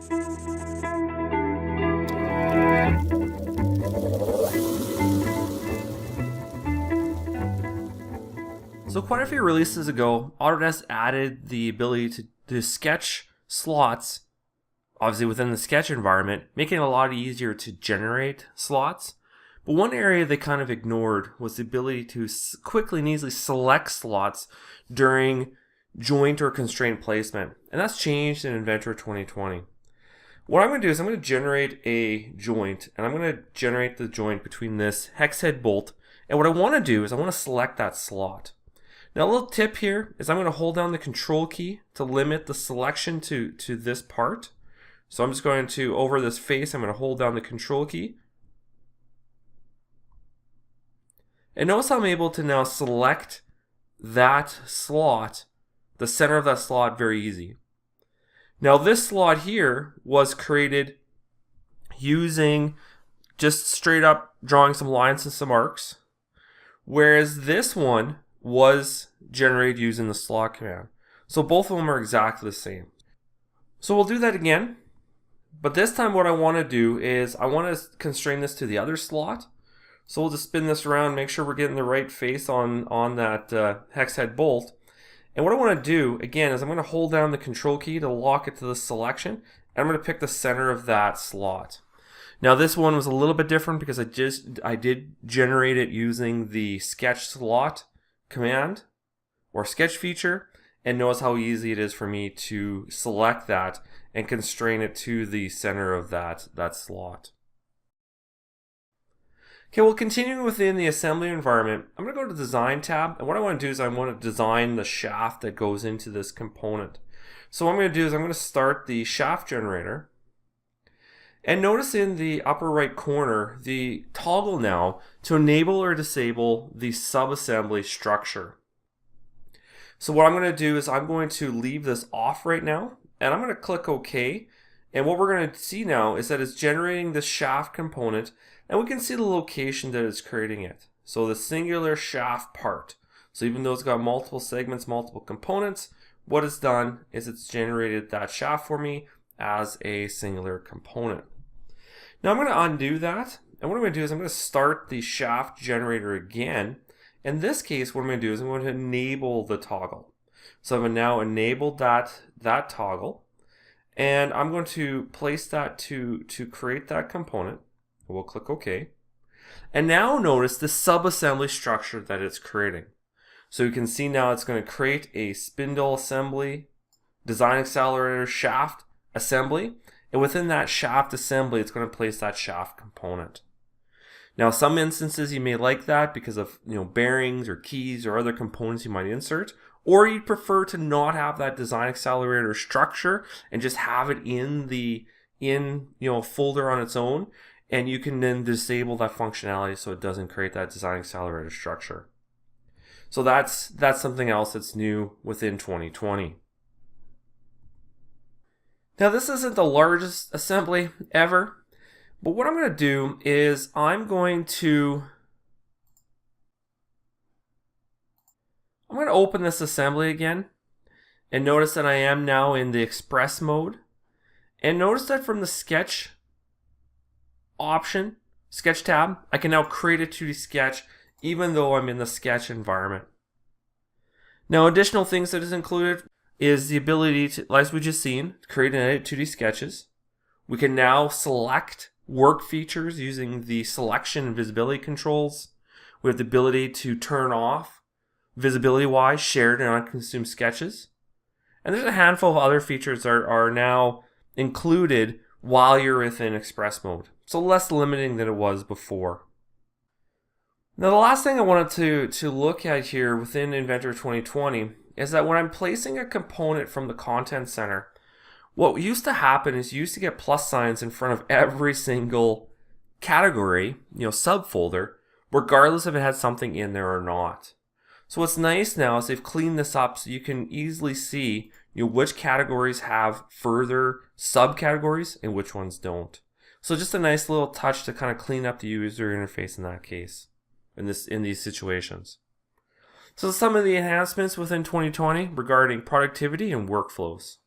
So quite a few releases ago, Autodesk added the ability to sketch slots, obviously within the sketch environment, making it a lot easier to generate slots. But one area they kind of ignored was the ability to quickly and easily select slots during joint or constraint placement. And that's changed in Inventor 2020. What I'm going to do is I'm going to generate a joint, and I'm going to generate the joint between this hex head bolt. And what I want to do is I want to select that slot. Now a little tip here is I'm going to hold down the control key to limit the selection to this part. So I'm just going to, over this face, I'm going to hold down the control key. And notice how I'm able to now select that slot, the center of that slot, very easy. Now this slot here was created using just straight up drawing some lines and some arcs, whereas this one was generated using the slot command. So both of them are exactly the same. So we'll do that again, but this time what I want to do is I want to constrain this to the other slot. So we'll just spin this around, make sure we're getting the right face on that hex head bolt. And what I want to do again is I'm going to hold down the control key to lock it to the selection, and I'm going to pick the center of that slot. Now this one was a little bit different because I did generate it using the sketch slot command or sketch feature, and notice how easy it is for me to select that and constrain it to the center of that slot. Okay, well, continuing within the assembly environment, I'm going to go to the Design tab, and what I want to do is I want to design the shaft that goes into this component. So what I'm going to do is I'm going to start the shaft generator, and notice in the upper right corner the toggle now to enable or disable the subassembly structure. So what I'm going to do is I'm going to leave this off right now, and I'm going to click OK. And what we're going to see now is that it's generating the shaft component, and we can see the location that it's creating it. So the singular shaft part. So even though it's got multiple segments, multiple components, what it's done is it's generated that shaft for me as a singular component. Now I'm going to undo that, and what I'm going to do is I'm going to start the shaft generator again. In this case, what I'm going to do is I'm going to enable the toggle. So I've now enabled that toggle, and I'm going to place that to create that component. We'll click OK. And now notice the subassembly structure that it's creating. So you can see now it's going to create a spindle assembly, design accelerator, shaft assembly, and within that shaft assembly it's going to place that shaft component. Now some instances you may like that because of bearings or keys or other components you might insert, or you'd prefer to not have that design accelerator structure and just have it in the folder on its own, and you can then disable that functionality so it doesn't create that design accelerator structure. So that's something else that's new within 2020. Now this isn't the largest assembly ever, but what I'm going to do is I'm going to open this assembly again, and notice that I am now in the Express mode. And notice that from the Sketch option, Sketch tab, I can now create a 2D sketch even though I'm in the Sketch environment. Now additional things that is included is the ability to, as we just seen, create and edit 2D sketches. We can now select work features using the selection and visibility controls. We have the ability to turn off visibility-wise shared and unconsumed sketches. And there's a handful of other features that are now included while you're within Express mode. So less limiting than it was before. Now the last thing I wanted to look at here within Inventor 2020 is that when I'm placing a component from the Content Center, what used to happen is you used to get plus signs in front of every single category, subfolder, regardless if it had something in there or not. So what's nice now is they've cleaned this up so you can easily see which categories have further subcategories and which ones don't. So just a nice little touch to kind of clean up the user interface in that case, in these situations. So some of the enhancements within 2020 regarding productivity and workflows.